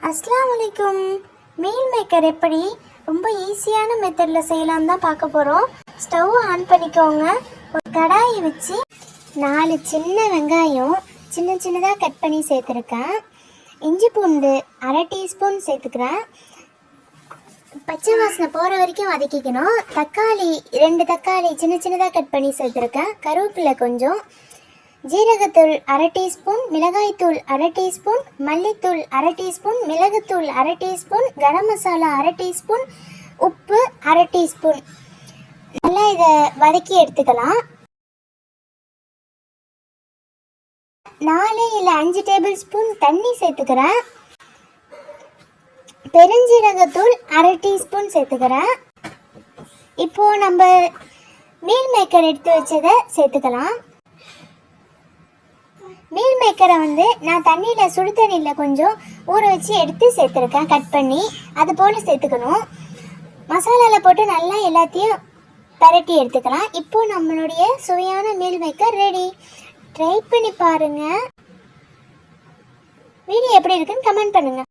அஸ்ஸலாமு அலைக்கும். Meal maker எப்படி ரொம்ப ஈஸியான மெத்தடில் செய்யலான்னு தான் பார்க்க போகிறோம். ஸ்டவ் ஆன் பண்ணிக்கோங்க. ஒரு கடாயை வச்சு 4 சின்ன வெங்காயம் சின்ன சின்னதாக கட் பண்ணி சேர்த்துருக்கேன். இஞ்சி பூண்டு 1/2 டீஸ்பூன் சேர்த்துக்கிறேன். பச்சை வாசனை போகிற வரைக்கும் வதக்கிக்கணும். தக்காளி 2 தக்காளி சின்ன சின்னதாக கட் பண்ணி சேர்த்துருக்கேன். கருவேப்பிலை கொஞ்சம், ஜீரகத்தூள் 1/2 டீஸ்பூன், மிளகாய்த்தூள் 1/2 டீஸ்பூன், மல்லித்தூள் 1/2 டீஸ்பூன், மிளகுத்தூள் 1/2 டீஸ்பூன், கரம் மசாலா 1/2 டீஸ்பூன், உப்பு 1/2 டீஸ்பூன். நல்லா இதை வதக்கி எடுத்துக்கலாம். 4 இல்லை 5 டேபிள் ஸ்பூன் தண்ணி சேர்த்துக்கிறேன். பெருஞ்சீரகத்தூள் 1/2 டீஸ்பூன் சேர்த்துக்கிறேன். இப்போது நம்ம மீல் மேக்கர் எடுத்து வச்சதை சேர்த்துக்கலாம். மீல் மேக்கரை நான் தண்ணியில் சுடு தண்ணியில் கொஞ்சம் ஊற வச்சு எடுத்து சேர்த்துருக்கேன். கட் பண்ணி அது போல் சேர்த்துக்கணும். மசாலாவில் போட்டு நல்லா எல்லாத்தையும் பரட்டி எடுத்துக்கலாம். இப்போது நம்மளுடைய சுவையான மீல் மேக்கர் ரெடி. ட்ரை பண்ணி பாருங்கள். வீடியோ எப்படி இருக்குன்னு கமெண்ட் பண்ணுங்கள்.